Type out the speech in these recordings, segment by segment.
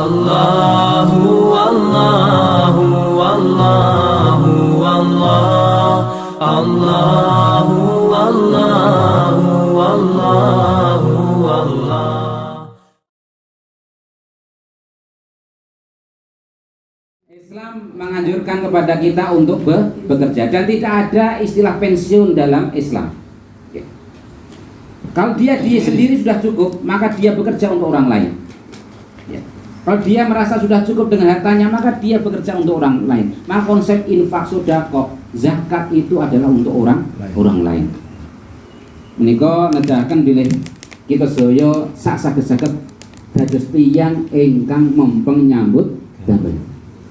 Allahu Allahu Allahu Allah, Allahu Allahu Allahu Allah. Islam menganjurkan kepada kita untuk bekerja dan tidak ada istilah pensiun dalam Islam. Kalau dia sendiri sudah cukup, maka dia bekerja untuk orang lain. Kalau dia merasa sudah cukup dengan hartanya, maka dia bekerja untuk orang lain. Maka konsep infak, sedekah, zakat itu adalah untuk orang lain. Menika nedahaken bilih kita sedaya sak saged-saged dados tiyang ingkang mempeng nyambut damel.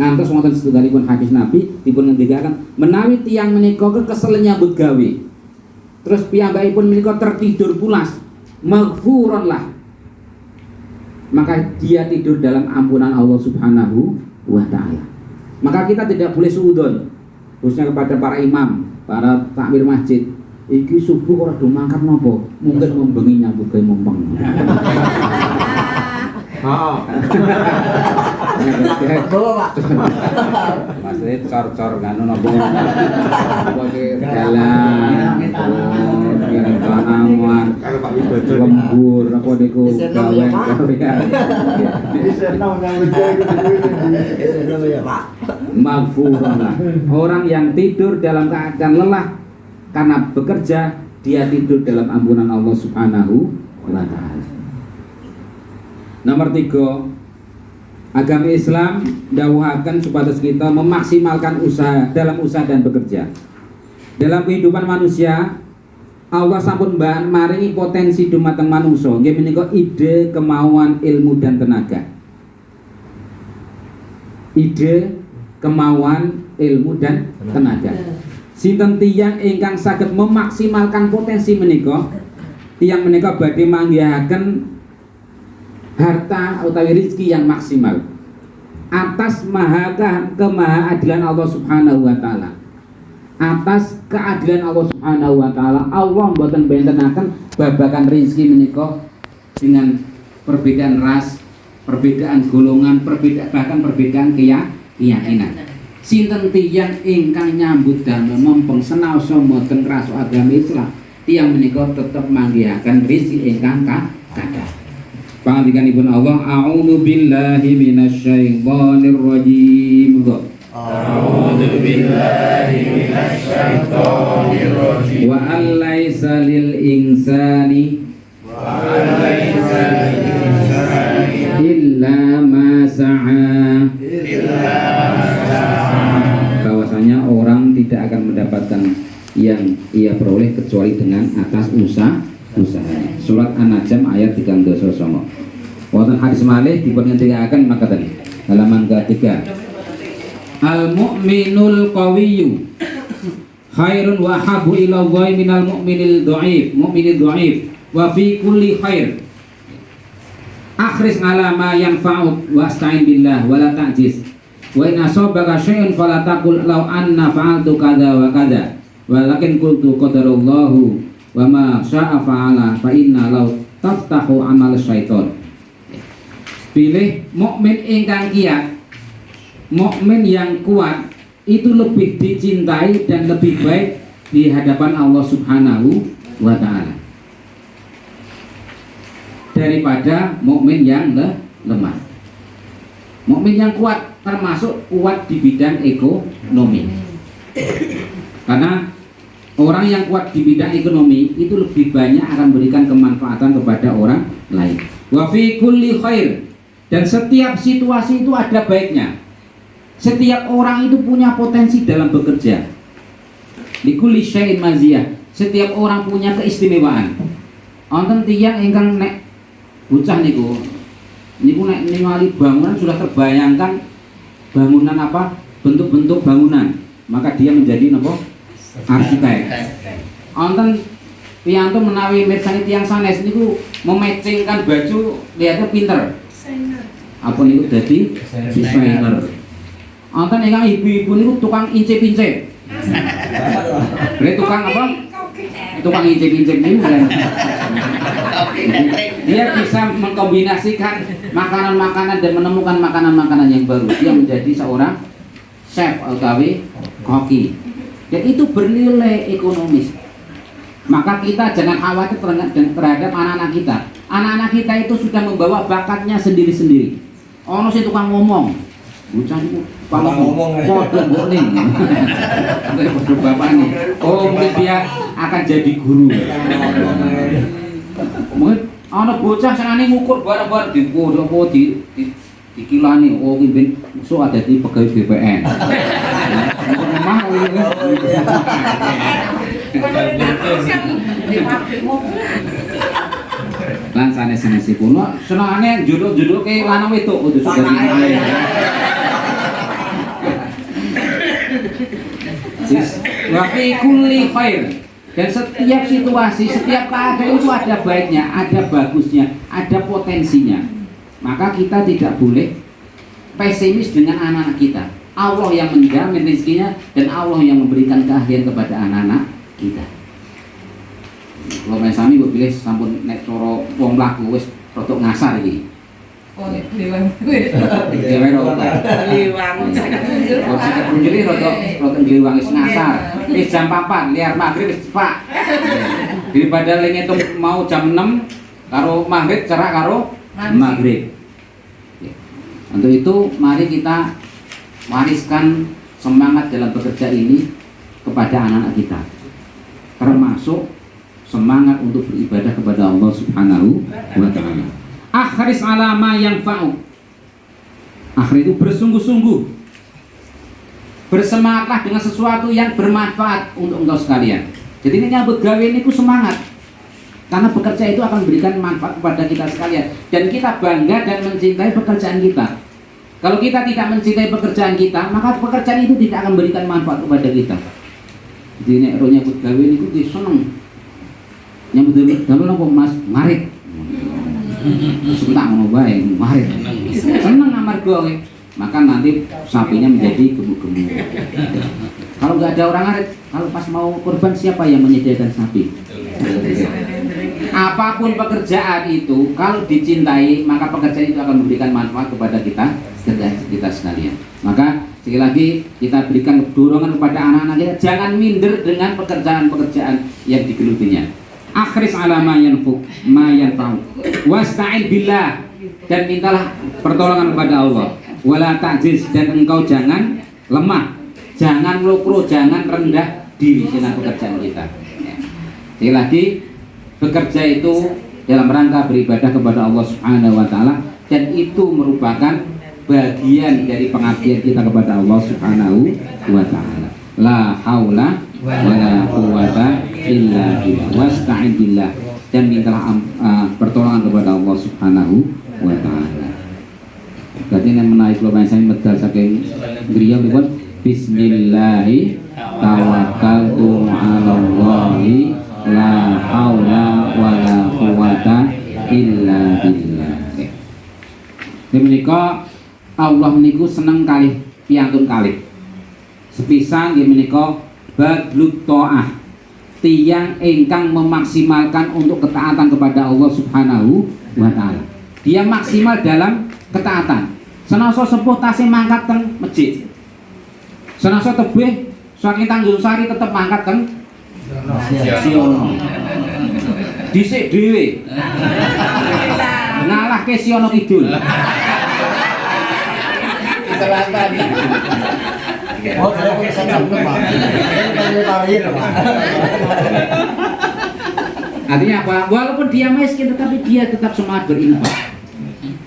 Ngantos wonten setunggalipun hadis Nabi dipun ngendikaken menawi tiyang menika kesel nyambut gawe. Terus piyambakipun menika tertidur pulas, maghfuron lah. Maka dia tidur dalam ampunan Allah Subhanahu wa ta'ala. Maka kita tidak boleh suudzon, khususnya kepada para imam, para takmir masjid. Iki subuh ora do mangkat napa? Mungkin membengi nyambut gawe mumpeng. Heeh. Bawa, Pak. Maksudnya cor-cor ngono napa? Apa ki dalan. Yang tanaman. Lembur apa niku gawe. Maghfurun. Orang yang tidur dalam keadaan lelah karena bekerja, dia tidur dalam ampunan Allah Subhanahu wa ta'ala. Nomor 3, agama Islam dawuhaken supados kita memaksimalkan usaha dalam usaha dan bekerja. Dalam kehidupan manusia, Allah sampun maringi potensi dumateng manungsa, nggih menika ide, kemauan, ilmu dan tenaga. Ide, kemauan, ilmu dan tenaga. Sinten tiyang ingkang saged memaksimalkan potensi menika, tiyang menika badhe manggihaken harta utawi rezeki yang maksimal atas kemahaadilan Allah Subhanahu wa ta'ala. Atas keadilan Allah Subhanahu wa ta'ala, Allah mboten bentenaken babagan rezeki menika dengan perbedaan ras, perbedaan golongan, bahkan perbedaan keyakinan. Sinten tiyang ingkang nyambut damel mempeng senaosa mboten kraso agama Islam, tiyang menika tetep manggihaken rezeki ingkang kathah. Pangandikanipun Allah, a'udzu billahi minasyaitonir rajim. A'udzu billahi minasyaitonir rajim. Wa allaisa lil insani illa ma sa'a. Bahwasanya orang tidak akan mendapatkan yang ia peroleh kecuali dengan atas usahanya. Surat An-Najm ayat 39. Wonten hadis malih dipun ngendikaken makaten halaman ketiga. Al-mu'minul qawiyyu khairun wa habu ila Allah minal mu'minil dhaif, wa fi kulli khair. Akhris ala ma yanfa'uk wasta'in billah wa la ta'jiz. Wa in asabaka syai'un fala taqul law anna fa'altu kadza wa kadza, walakin qultu qadarallahu wa ma syaa fa'ala fa inna law taftahu amal syaiton. Pilih mukmin ingkang kiat, mukmin yang kuat itu lebih dicintai dan lebih baik di hadapan Allah Subhanahu wa ta'ala daripada mukmin yang lemah. Mukmin yang kuat termasuk kuat di bidang ekonomi. Karena orang yang kuat di bidang ekonomi itu lebih banyak akan memberikan kemanfaatan kepada orang lain. Wa fi kulli khair, dan setiap situasi itu ada baiknya. Setiap orang itu punya potensi dalam bekerja. Li kulli syai'in maziyah, setiap orang punya keistimewaan. Wonten tiyang ingkang nek bocah niku nek ningali bangunan sudah terbayangkan bangunan apa? Bentuk-bentuk bangunan, maka dia menjadi napa? Arsitek. Wonten piyantu menawi mirsani tiyang sanes niku mematchingkan baju lihatnya pinter. Apa niku dadi desainer. Wonten ingkang ibu-ibu niku tukang incip-incip. Tukang apa? Tukang incip-incip niku kan. Dia bisa mengkombinasikan makanan-makanan dan menemukan makanan-makanan yang baru. Dia menjadi seorang chef atau koki. Dan itu bernilai ekonomis. Maka kita jangan khawatir terhadap anak-anak kita. Anak-anak kita itu sudah membawa bakatnya sendiri-sendiri. Ono sing tukang ngomong. Bocah itu tukang ngomong. Podo mbokning. Podo bapakne. Oh, mungkin dia akan jadi guru. Mungkin ana bocah senane ngukur barang-barang dikilani. Oh, iki ben iso ada di pegawai BPN. Rumah lan sanes-sanes kuno senengane juduk-juduke lanang wedok kudu sudah dimulai. Wa fi kulli khair. Dan setiap situasi, setiap keadaan itu ada baiknya, ada bagusnya, ada potensinya. Maka kita tidak boleh pesimis dengan anak-anak kita. Allah yang menjamin rezekinya dan Allah yang memberikan keahlian kepada anak-anak kita. Kalau main sami gue pilih sampun nek coro wong mlaku wis rodok ngasar iki. Oh, liwang. Liwang rodok. Liwang. Oh, sikap punjuli rodok liwang wis ngasar. Wis jam 4 liar maghrib wis cepak. Daripada le ngitung mau jam 6 karo maghrib cerak karo maghrib. Untuk itu mari kita wariskan semangat dalam bekerja ini kepada anak-anak kita. Termasuk semangat untuk beribadah kepada Allah Subhanahu wa taala. Akhris ala ma yanfa'u. Akhir itu bersungguh-sungguh. Bersemangatlah dengan sesuatu yang bermanfaat untuk engkau sekalian. Jadi ini nyambut gawe niku semangat. Karena bekerja itu akan memberikan manfaat kepada kita sekalian dan kita bangga dan mencintai pekerjaan kita. Kalau kita tidak mencintai pekerjaan kita, maka pekerjaan itu tidak akan memberikan manfaat kepada kita. Jadi nek ro nyambut gawe niku seneng. Nyambut gawe napa Mas? Marit. Sebentar ngono bae, marit. Seneng amarga maka nanti sapinya menjadi gemuk-gemuk. Kalau nggak ada orang arit, kalau pas mau kurban siapa yang menyediakan sapi? Apapun pekerjaan itu, kalau dicintai, maka pekerjaan itu akan memberikan manfaat kepada kita sekalian. Maka sekali lagi kita berikan dorongan kepada anak-anak kita, jangan minder dengan pekerjaan-pekerjaan yang digelutinya. Akhris ala ma yanfa'u, wasta'in billah, dan mintalah pertolongan kepada Allah. Wala ta'jiz, dan engkau jangan lemah, jangan lukro, jangan rendah diri dengan pekerjaan kita. Sekali lagi, bekerja itu dalam rangka beribadah kepada Allah Subhanahu wa taala, dan itu merupakan bagian dari pengabdian kita kepada Allah Subhanahu wa taala. La haula wala quwwata illa billah. Wasta'in billah, dan mintalah pertolongan kepada Allah Subhanahu wa taala. Berarti yang menaik kalau saya medal saking griya pripun? Bismillahi tawakkaltu 'alallahi la haula wala quwwata illa billah. Menika Allah niku seneng kalih piantun kalih. Sepisan nggih menika badlut ta'ah, tiyang ingkang memaksimalkan untuk ketaatan kepada Allah Subhanahu wa taala. Dia maksimal dalam ketaatan. Senasa sepuh tasih mangkat teng masjid. Senasa tebih saking Tanjungsari tetep mangkat teng Siono. Dhisik dhewe. Ngalahke Siono Kidul. Selatan. Oh, saya punya sangat Pak. Artinya apa? Walaupun dia miskin tetapi dia tetap semangat berinfak.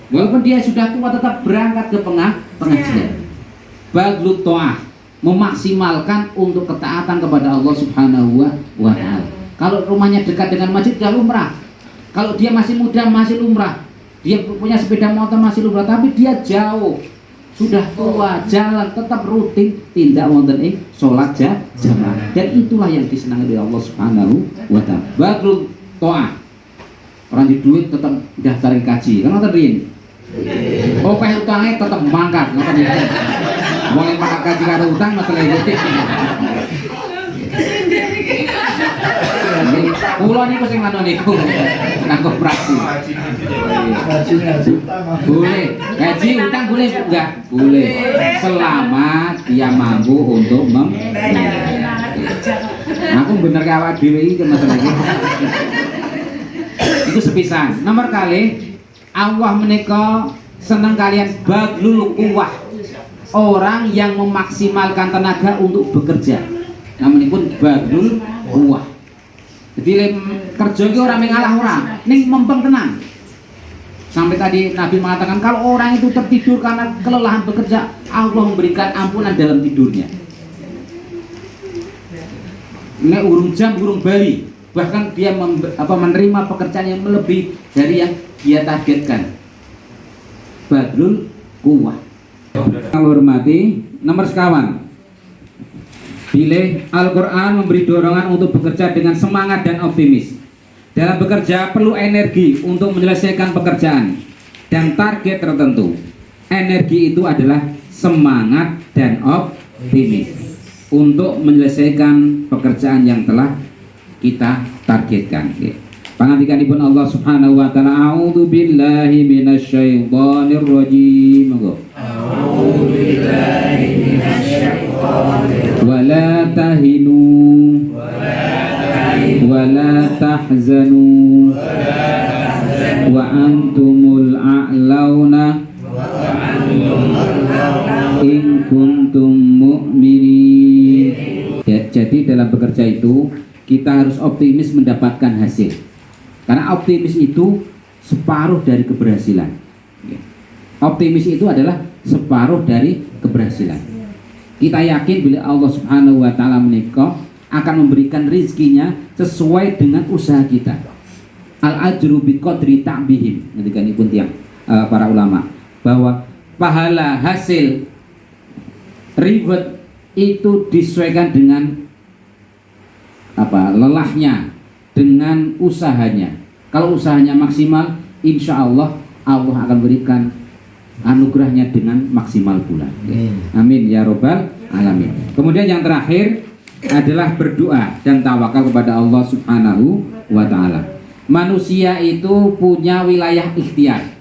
Walaupun dia sudah tua tetap berangkat ke pengajian. Badlut ta'ah, memaksimalkan untuk ketaatan kepada Allah Subhanahu wa taala. Kalau rumahnya dekat dengan masjid, dia lumrah. Kalau dia masih muda, masih lumrah. Dia punya sepeda motor, masih lumrah. Tapi dia jauh, sudah tua, jalan tetap rutin, tindak wonten ing salat jamaah. Dan itulah yang disenangi oleh Allah Subhanahu wa taala. Badlut ta'ah. Orang di duit tetap daftarin kaji, kan ngoten riyen. Opeh utangnya tetap mangkat, ngoten iki. Wong pangkat kaji karo utang masalah iki. Kula niku sing anu niku. Nganggo praksi. Boleh. Gaji utang boleh enggak? Boleh. Selama dia mampu untuk aku bener ke awak dhewe iki masalah iki. Itu sepisan. Nomor kali Allah menika senang kalian badlul quwwah. Orang yang memaksimalkan tenaga untuk bekerja. Namanya pun badlul quwwah. Jadi kerja iki ora mengalah orang, ning mempeng tenang. Sampai tadi Nabi mengatakan kalau orang itu tertidur karena kelelahan bekerja, Allah memberikan ampunan dalam tidurnya. Nek urung jam urung bali, bahkan dia menerima pekerjaan yang melebihi dari yang dia targetkan. Badlul quwwah. Yang hormati, nomor sekawan. Pilih Al-Quran memberi dorongan untuk bekerja dengan semangat dan optimis. Dalam bekerja perlu energi untuk menyelesaikan pekerjaan dan target tertentu. Energi itu adalah semangat dan optimis untuk menyelesaikan pekerjaan yang telah kita targetkan. Pangandikanipun Allah Subhanahu wa taala, a'udzu billahi minasyaitonir rajim. A'udzu billahi minasyaitonir rajim. Wala tahinu wala tahzanu wa antumul a'launa in kuntum mu'minin. Jadi dalam bekerja itu kita harus optimis mendapatkan hasil. Karena optimis itu separuh dari keberhasilan. Optimis itu adalah separuh dari keberhasilan. Kita yakin bila Allah Subhanahu wa taala menika akan memberikan rizkinya sesuai dengan usaha kita. Al-ajru biqadri ta'bihim. Ketika ini pun tiang para ulama bahwa pahala hasil reward itu disesuaikan dengan lelahnya, dengan usahanya. Kalau usahanya maksimal, insya Allah Allah akan berikan anugerahnya dengan maksimal pula. Amin ya robbal alamin. Kemudian yang terakhir adalah berdoa dan tawakal kepada Allah Subhanahu wa taala. Manusia itu punya wilayah ikhtiar,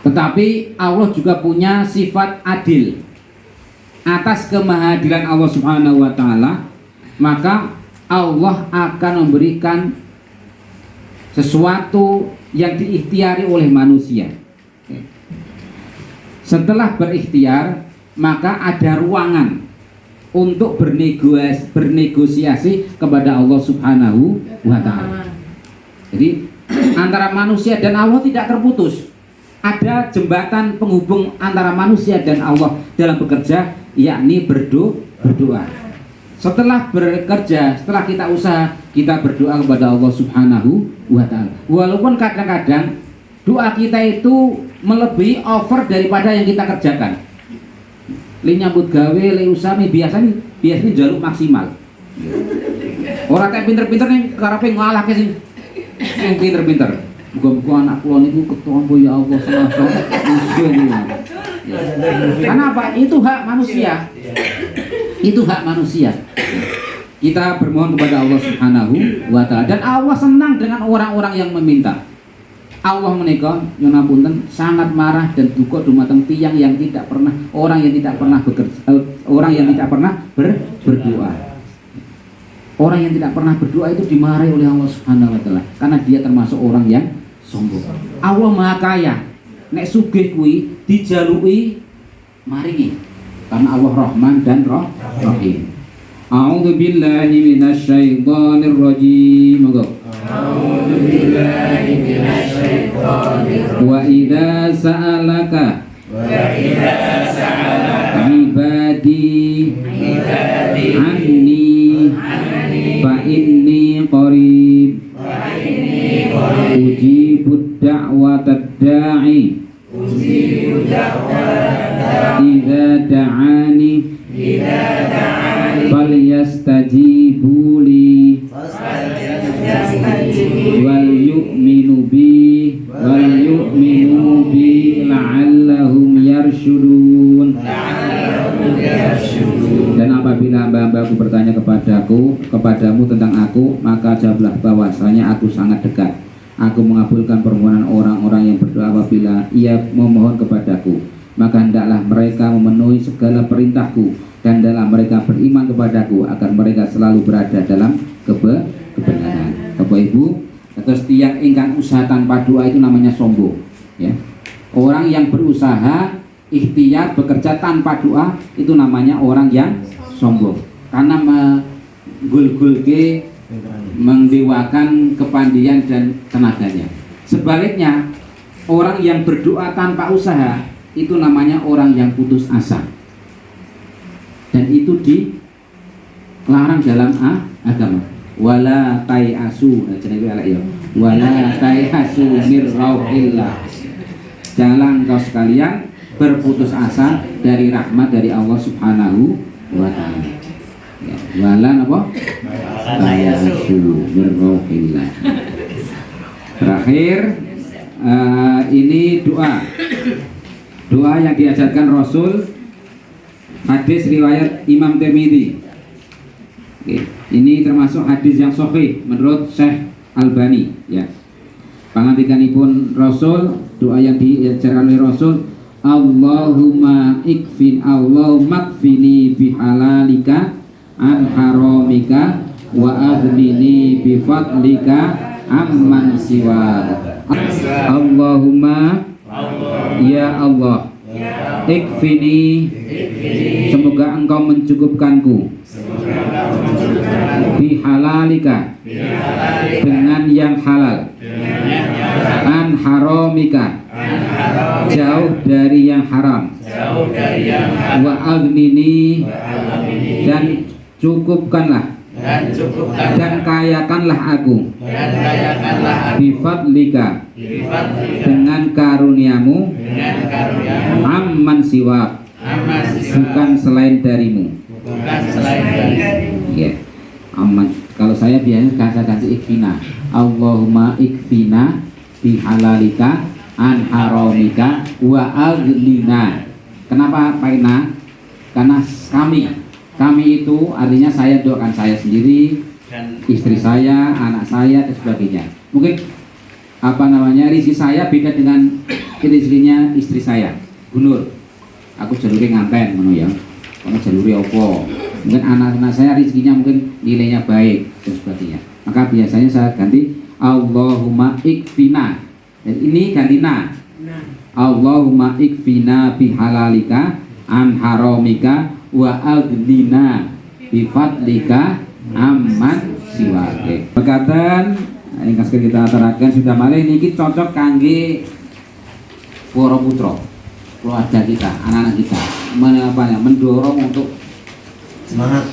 tetapi Allah juga punya sifat adil. Atas kemahadilan Allah Subhanahu wa taala, maka Allah akan memberikan sesuatu yang diikhtiari oleh manusia. Setelah berikhtiar, maka ada ruangan untuk bernegosiasi kepada Allah Subhanahu wa taala. Jadi antara manusia dan Allah tidak terputus. Ada jembatan penghubung antara manusia dan Allah dalam bekerja, yakni berdoa. Setelah bekerja, setelah kita usaha, kita berdoa kepada Allah Subhanahu wa taala. Walaupun kadang-kadang doa kita itu melebihi over daripada yang kita kerjakan. Li nyambut gawe, li usaha biasanya jaluk maksimal. Orang kayak pinter-pinter nih karepe ngalahke sing pinter-pinter. Muga-muga anak kula niku ketompo ya Allah selasa muslim ya. Kenapa? Itu hak manusia. Itu hak manusia. Kita bermohon kepada Allah Subhanahu wa taala, dan Allah senang dengan orang-orang yang meminta. Allah menika nyunapunten sangat marah dan duka dumateng tiyang yang tidak pernah orang yang tidak pernah berdoa. Orang yang tidak pernah berdoa itu dimarahi oleh Allah Subhanahu wa taala karena dia termasuk orang yang sombong. Allah Maha Kaya. Nek sugih kuwi dijaluki maringi karena Allah Rahman dan Rahim. A'udzu billahi minasyaitonir rajim. A'udzu billahi minasyaitonir rajim. Wa idza sa'alaka ibadi anni fa inni qarib ujibud da'watad da'i idza da'ani falyastajibu li wal yu'minu bi la'allahum yarshudun. Dan apabila hamba-hambaku bertanya kepadamu tentang aku, maka jawablah bahwasanya aku sangat dekat. Aku mengabulkan permohonan orang-orang yang berdoa apabila ia memohon kepadaku. Maka hendaklah mereka memenuhi segala perintahku, dan hendaklah mereka beriman kepadaku agar mereka selalu berada dalam kebenaran. Bapak Ibu, terus tiang ingkang usaha tanpa doa itu namanya sombong, ya. Orang yang berusaha ikhtiar bekerja tanpa doa itu namanya orang yang sombong, karena menggul-gulke, mendewakan kepandian dan tenaganya. Sebaliknya, orang yang berdoa tanpa usaha itu namanya orang yang putus asa, dan itu dilarang dalam agama. Wala tai'asu, wala tai'asu mir rauhillah. Jangan kau sekalian berputus asa dari rahmat dari Allah Subhanahu wa ta'ala. Ya, wala apa? Tai'asu mir rauhillah. Terakhir, ini doa yang diajarkan Rasul, hadis riwayat Imam Tirmidzi. Ini termasuk hadis yang sahih menurut Syekh Albani, ya. Pangandikanipun Rasul, doa yang diajarkan oleh Rasul, Allahumma kfini bihalalika an haramika wa aghnini bifadlika amman siwa. Allahumma, ya Allah, ikfini, semoga engkau mencukupkanku, bihalalika, dengan yang halal, an haramika, jauh dari yang haram, wa aghnini, dan cukupkanlah, dan kayakanlah aku, bifadlika, dengan karuniamu, amman siwak, bukan selain darimu. Ya, aman. Kalau saya biasanya ganti ikfina. Allahumma ikfina bihalalika an haramika wa aghnina. Kenapa paina? Karena kami itu artinya saya doakan saya sendiri, istri saya, anak saya dan sebagainya. Mungkin rezeki saya beda dengan rezekinya istri saya. Gunur, aku jalure nganten ngono ya. Karena jalure opo. Mungkin anak-anak saya rezekinya mungkin nilainya baik dan sebagainya. Maka biasanya saya ganti Allahumma ikfina. Dan ini ganti na. Allahumma ikfina bihalalika an haramika wa aghnina bifadlika amman siwake. Pekatan ingkang kita aturaken sudah malih niki cocok kangge para putra, keluarga kita, anak-anak kita, mendorong untuk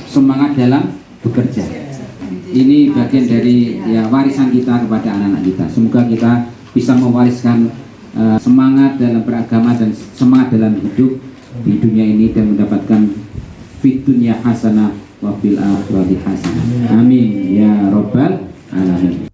semangat dalam bekerja. Ini bagian dari warisan kita kepada anak-anak kita. Semoga kita bisa mewariskan semangat dalam beragama dan semangat dalam hidup di dunia ini dan mendapatkan fid dunya hasanah wa fil akhirati hasanah. Amin ya rabbal alamin.